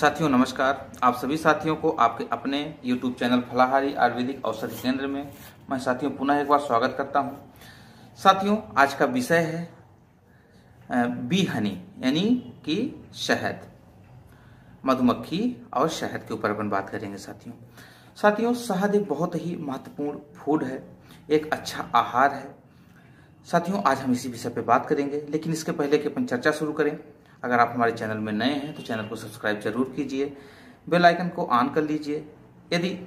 साथियों नमस्कार। आप सभी साथियों को आपके अपने YouTube चैनल फलाहारी आयुर्वेदिक औषधि केंद्र में मैं साथियों पुनः एक बार स्वागत करता हूं। साथियों आज का विषय है बी हनी यानी कि शहद, मधुमक्खी और शहद के ऊपर अपन बात करेंगे। साथियों शहद एक बहुत ही महत्वपूर्ण फूड है, एक अच्छा आहार है। साथियों आज हम इसी विषय पे बात करेंगे, लेकिन इसके पहले कि अपन चर्चा शुरू करें, अगर आप हमारे चैनल में नए हैं तो चैनल को सब्सक्राइब जरूर कीजिए, बेल आइकन को ऑन कर लीजिए। यदि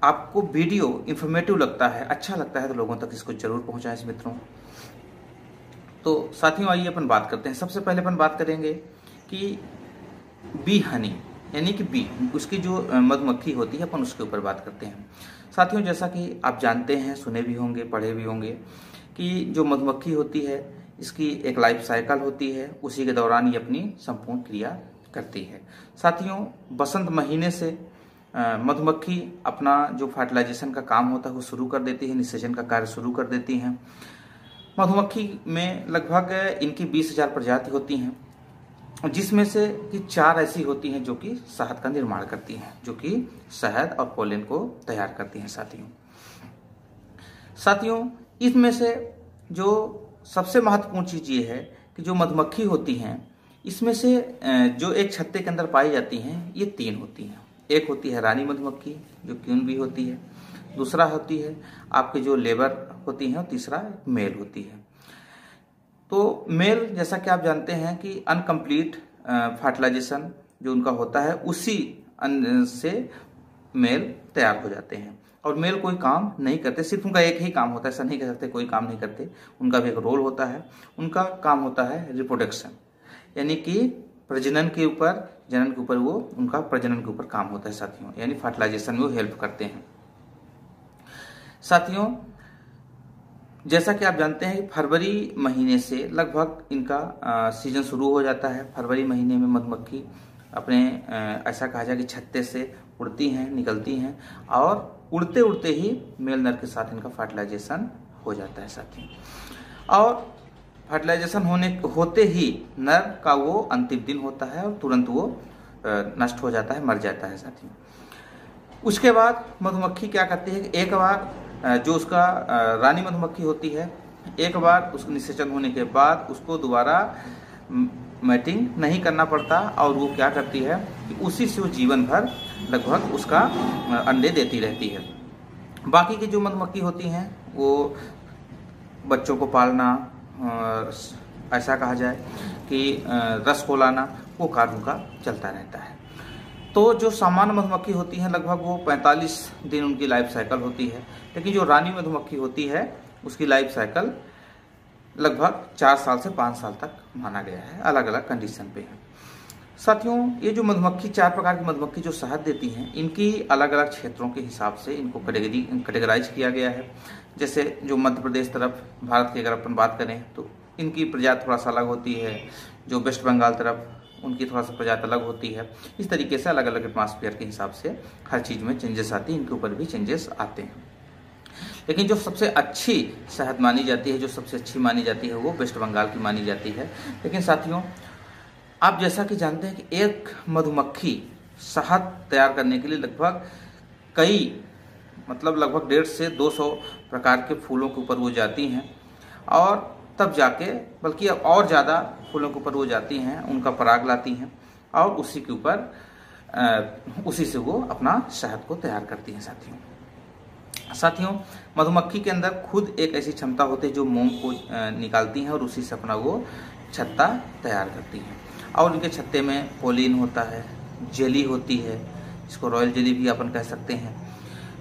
आपको वीडियो इंफॉर्मेटिव लगता है, अच्छा लगता है तो लोगों तक इसको जरूर पहुंचाएं मित्रों। तो साथियों आइए अपन बात करते हैं। सबसे पहले अपन बात करेंगे कि बी हनी यानी कि बी, उसकी जो मधुमक्खी होती है अपन उसके ऊपर बात करते हैं। साथियों जैसा कि आप जानते हैं, सुने भी होंगे, पढ़े भी होंगे कि जो मधुमक्खी होती है इसकी एक लाइफ साइकिल होती है, उसी के दौरान ये अपनी संपूर्ण क्रिया करती है। साथियों बसंत महीने से मधुमक्खी अपना जो फर्टिलाइजेशन का काम होता है वो शुरू कर देती है, निषेचन का कार्य शुरू कर देती हैं। मधुमक्खी में लगभग इनकी 20,000 प्रजाति होती हैं, जिसमें से कि 4 ऐसी होती हैं जो कि शहद का निर्माण करती हैं, जो कि शहद और पोलन को तैयार करती हैं। साथियों इसमें से जो सबसे महत्वपूर्ण चीज ये है कि जो मधुमक्खी होती हैं इसमें से जो एक छत्ते के अंदर पाई जाती हैं ये 3 होती हैं। एक होती है रानी मधुमक्खी जो क्वीन भी होती है, दूसरा होती है आपके जो लेबर होती हैं, और तीसरा मेल होती है। तो मेल जैसा कि आप जानते हैं कि अनकम्प्लीट फर्टिलाइजेशन जो उनका होता है उसी से मेल तैयार हो जाते हैं, और मेल कोई काम नहीं करते, सिर्फ उनका एक ही काम होता है, ऐसा नहीं कह सकते कोई काम नहीं करते, उनका भी एक रोल होता है। उनका काम होता है रिप्रोडक्शन यानी कि प्रजनन के ऊपर, जनन के ऊपर, वो उनका प्रजनन के ऊपर काम होता है साथियों, यानी फर्टिलाइजेशन में वो हेल्प करते हैं। साथियों जैसा कि आप जानते हैं फरवरी महीने से लगभग इनका सीजन शुरू हो जाता है। फरवरी महीने में मधुमक्खी अपने ऐसा कहा जाए कि छत्ते से उड़ती हैं, निकलती हैं, और उड़ते उड़ते ही मेल नर के साथ इनका फर्टिलाइजेशन हो जाता है साथियों। और फर्टिलाइजेशन होते ही नर का वो अंतिम दिन होता है और तुरंत वो नष्ट हो जाता है, मर जाता है साथियों। उसके बाद मधुमक्खी क्या करती है कि एक बार जो उसका रानी मधुमक्खी होती है, एक बार उसका निषेचन होने के बाद उसको दोबारा मैटिंग नहीं करना पड़ता, और वो क्या करती है कि उसी से वो जीवन भर लगभग उसका अंडे देती रहती है। बाकी की जो मधुमक्खी होती हैं वो बच्चों को पालना, ऐसा कहा जाए कि रस को लाना, वो कार्य उनका चलता रहता है। तो जो सामान्य मधुमक्खी होती हैं लगभग वो 45 दिन उनकी लाइफ साइकिल होती है, लेकिन जो रानी मधुमक्खी होती है उसकी लाइफ साइकिल लगभग 4 साल से 5 साल तक माना गया है, अलग अलग कंडीशन पे है। साथियों ये जो मधुमक्खी 4 प्रकार की मधुमक्खी जो शहद देती हैं, इनकी अलग अलग क्षेत्रों के हिसाब से इनको कैटेगराइज किया गया है। जैसे जो मध्य प्रदेश तरफ भारत की अगर अपन बात करें तो इनकी प्रजाति थोड़ा सा अलग होती है, जो वेस्ट बंगाल तरफ उनकी थोड़ा सा प्रजाति अलग होती है। इस तरीके से अलग अलग एटमॉस्फेयर के हिसाब से हर चीज़ में चेंजेस आती है, इनके ऊपर भी चेंजेस आते हैं। लेकिन जो सबसे अच्छी शहद मानी जाती है, जो सबसे अच्छी मानी जाती है, वो वेस्ट बंगाल की मानी जाती है। लेकिन साथियों आप जैसा कि जानते हैं कि एक मधुमक्खी शहद तैयार करने के लिए लगभग लगभग 150 से 200 प्रकार के फूलों के ऊपर वो जाती हैं, और तब जाके बल्कि अब और ज़्यादा फूलों के ऊपर वो जाती हैं, उनका पराग लाती हैं, और उसी के ऊपर उसी से वो अपना शहद को तैयार करती हैं साथियों मधुमक्खी के अंदर खुद एक ऐसी क्षमता होती है जो मोम को निकालती हैं और उसी से अपना वो छत्ता तैयार करती हैं। और उनके छत्ते में पोलिन होता है, जेली होती है, इसको रॉयल जेली भी अपन कह सकते हैं,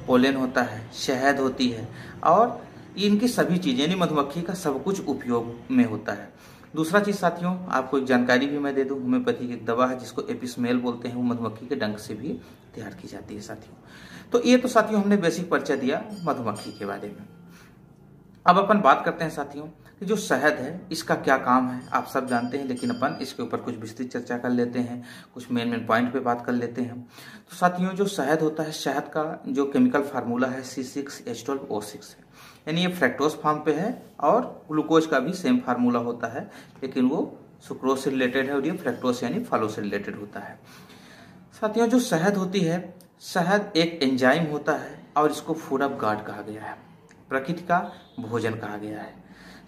पोलन होता है, शहद होती है, और इनकी सभी चीज़ें यानी मधुमक्खी का सब कुछ उपयोग में होता है। दूसरा चीज़ साथियों आपको एक जानकारी भी मैं दे दूं, होम्योपैथी की एक दवा है जिसको एपिस्मेल बोलते हैं, वो मधुमक्खी के डंक से भी तैयार की जाती है साथियों। तो ये तो साथियों हमने बेसिक परिचय दिया मधुमक्खी के बारे में। अब अपन बात करते हैं साथियों कि जो शहद है इसका क्या काम है, आप सब जानते हैं, लेकिन अपन इसके ऊपर कुछ विस्तृत चर्चा कर लेते हैं, कुछ मेन पॉइंट पे बात कर लेते हैं। तो साथियों जो शहद होता है, शहद का जो केमिकल फार्मूला है C6H12O6 है, यानी ये फ्रैक्टोज फॉर्म पे है, और ग्लूकोज का भी सेम फार्मूला होता है, लेकिन वो सुक्रोज से रिलेटेड है और ये फ्रैक्टोज यानी फॉलो से रिलेटेड होता है। साथियों जो शहद होती है, शहद एक एंजाइम होता है और इसको फूड ऑफ गॉड कहा गया है, प्रकृति का भोजन कहा गया है।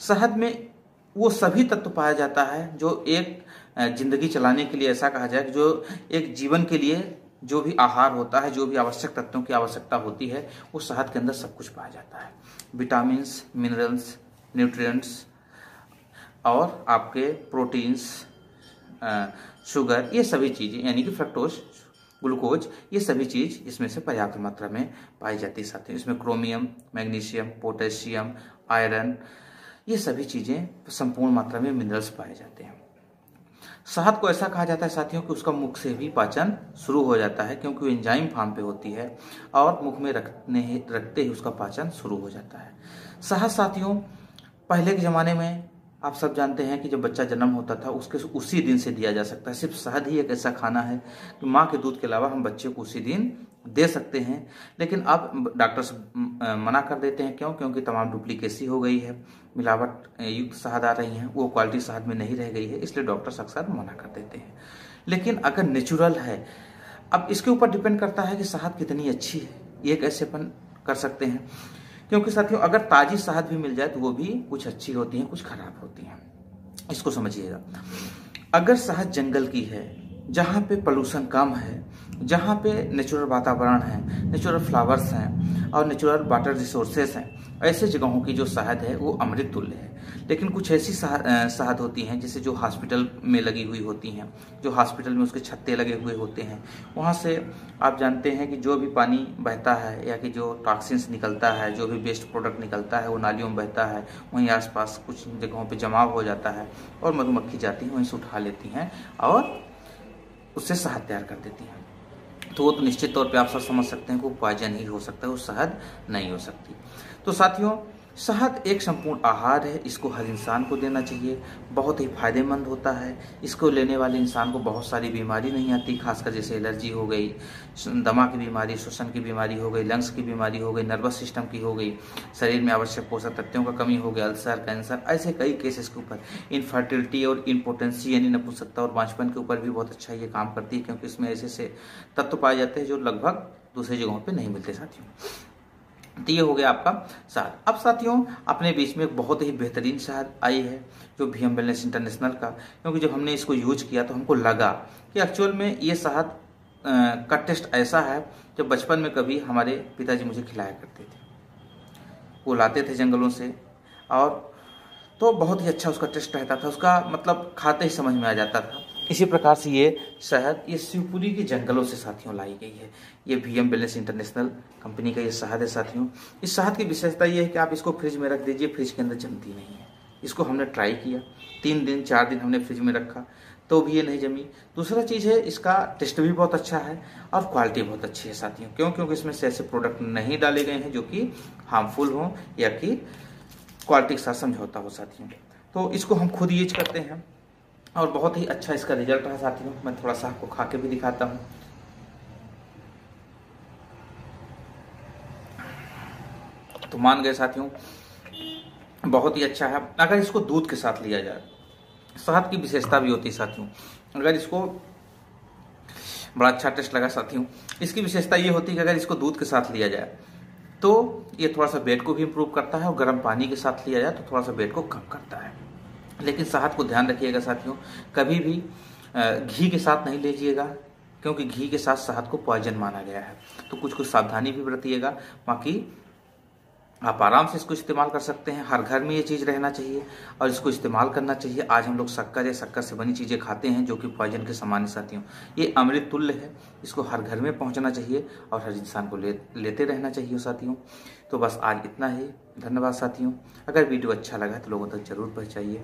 शहद में वो सभी तत्व पाया जाता है जो एक जिंदगी चलाने के लिए, ऐसा कहा जाए कि जो एक जीवन के लिए जो भी आहार होता है, जो भी आवश्यक तत्वों की आवश्यकता होती है, वो शहद के अंदर सब कुछ पाया जाता है। विटामिन्स, मिनरल्स, न्यूट्रिएंट्स और आपके प्रोटीन्स, शुगर, ये सभी चीज़ें यानी कि फ्रक्टोज, ग्लूकोज, ये सभी चीज़ इसमें से पर्याप्त मात्रा में पाई जाती है साथियों। इसमें क्रोमियम, मैग्नीशियम, पोटेशियम, आयरन, ये सभी चीज़ें संपूर्ण मात्रा में मिनरल्स पाए जाते हैं। शहद को ऐसा कहा जाता है साथियों कि उसका मुख से भी पाचन शुरू हो जाता है, क्योंकि वो एंजाइम फार्म पे होती है और मुख में रखते ही उसका पाचन शुरू हो जाता है। शहद साथियों पहले के ज़माने में आप सब जानते हैं कि जब बच्चा जन्म होता था उसके उसी दिन से दिया जा सकता है। सिर्फ शहद ही एक ऐसा खाना है कि माँ के दूध के अलावा हम बच्चे को उसी दिन दे सकते हैं। लेकिन अब डॉक्टर्स मना कर देते हैं। क्यों? क्योंकि तमाम डुप्लीकेसी हो गई है, मिलावट युक्त शहद आ रही हैं, वो क्वालिटी शहद में नहीं रह गई है, इसलिए डॉक्टर्स अक्सर मना कर देते हैं। लेकिन अगर नेचुरल है, अब इसके ऊपर डिपेंड करता है कि शहद कितनी अच्छी है, ये कैसे अपन कर सकते हैं। क्योंकि साथियों अगर ताजी शहद भी मिल जाए तो वो भी कुछ अच्छी होती है, कुछ खराब होती है। इसको समझिएगा, अगर शहद जंगल की है, जहाँ पे पोल्यूशन कम है, जहाँ पे नेचुरल वातावरण है, नेचुरल फ्लावर्स हैं और नेचुरल वाटर रिसोर्सेस हैं, ऐसे जगहों की जो शहद है वो अमृत तुल्य है। लेकिन कुछ ऐसी शहद होती हैं जैसे जो हॉस्पिटल में लगी हुई होती हैं, जो हॉस्पिटल में उसके छत्ते लगे हुए होते हैं, वहाँ से आप जानते हैं कि जो भी पानी बहता है या कि जो टॉक्सिन्स निकलता है, जो भी वेस्ट प्रोडक्ट निकलता है, वो नालियों में बहता है, वहीं आसपास कुछ जगहों पे जमाव हो जाता है और मधुमक्खी जाती है, वहीं से उठा लेती हैं और उससे शहद तैयार कर देती हैं। तो वो तो निश्चित तौर पे आप सब समझ सकते हैं कि वो पॉइजन ही हो सकता है, वो शहद नहीं हो सकती। तो साथियों शहद एक संपूर्ण आहार है, इसको हर इंसान को देना चाहिए, बहुत ही फायदेमंद होता है। इसको लेने वाले इंसान को बहुत सारी बीमारी नहीं आती, खासकर जैसे एलर्जी हो गई, दमा की बीमारी, श्वसन की बीमारी हो गई, लंग्स की बीमारी हो गई, नर्वस सिस्टम की हो गई, शरीर में आवश्यक पोषक तत्वों का कमी हो गया, अल्सर, कैंसर, ऐसे कई केसेस के ऊपर, इनफर्टिलिटी और इम्पोटेंसी यानी नपुंसकता और बांझपन के ऊपर भी बहुत अच्छा ये काम करती है, क्योंकि इसमें ऐसे से तत्व पाए जाते हैं जो लगभग दूसरी जगहों पर नहीं मिलते साथियों। तो ये हो गया आपका शहद। अब साथियों अपने बीच में एक बहुत ही बेहतरीन शहद आई है जो VM वेलनेस इंटरनेशनल का, क्योंकि जब हमने इसको यूज किया तो हमको लगा कि एक्चुअल में ये शहद का टेस्ट ऐसा है जब बचपन में कभी हमारे पिताजी मुझे खिलाया करते थे, वो लाते थे जंगलों से, और तो बहुत ही अच्छा उसका टेस्ट रहता था, उसका मतलब खाते ही समझ में आ जाता था। इसी प्रकार से ये शहद ये शिवपुरी के जंगलों से साथियों लाई गई है। ये VM वेलनेस इंटरनेशनल कंपनी का ये शहद है साथियों। इस शहद की विशेषता ये है कि आप इसको फ्रिज में रख दीजिए, फ्रिज के अंदर जमती नहीं है। इसको हमने ट्राई किया, 3 दिन 4 दिन हमने फ्रिज में रखा तो भी ये नहीं जमी। दूसरा चीज़ है इसका टेस्ट भी बहुत अच्छा है और क्वालिटी बहुत अच्छी है साथियों। क्यों? क्योंकि इसमें से ऐसे प्रोडक्ट नहीं डाले गए हैं जो कि हार्मफुल हों या कि क्वालिटी के साथ समझौता हो साथियों। तो इसको हम खुद यूज करते हैं और बहुत ही अच्छा इसका रिजल्ट है साथियों। मैं थोड़ा सा आपको खा के भी दिखाता हूँ। तो मान गए साथियों बहुत ही अच्छा है। अगर इसको दूध के साथ लिया जाए, शहद की विशेषता भी होती है साथियों, अगर इसको बड़ा अच्छा टेस्ट लगा साथियों, इसकी विशेषता ये होती है कि अगर इसको दूध के साथ लिया जाए तो ये थोड़ा सा वेट को भी इम्प्रूव करता है और गर्म पानी के साथ लिया जाए तो थोड़ा सा वेट को कम करता है। लेकिन शहद को ध्यान रखिएगा साथियों, कभी भी घी के साथ नहीं लीजिएगा, क्योंकि घी के साथ शहद को पॉइजन माना गया है। तो कुछ कुछ सावधानी भी बरतिएगा, बाकी आप आराम से इसको इस्तेमाल कर सकते हैं। हर घर में ये चीज़ रहना चाहिए और इसको इस्तेमाल करना चाहिए। आज हम लोग शक्कर या शक्कर से बनी चीज़ें खाते हैं जो कि पॉइजन के समान है साथियों। ये अमृत तुल्य है, इसको हर घर में पहुंचना चाहिए और हर इंसान को लेते रहना चाहिए साथियों। तो बस आज इतना ही, धन्यवाद साथियों। अगर वीडियो अच्छा लगा तो लोगों तक जरूर पहुँचाइए।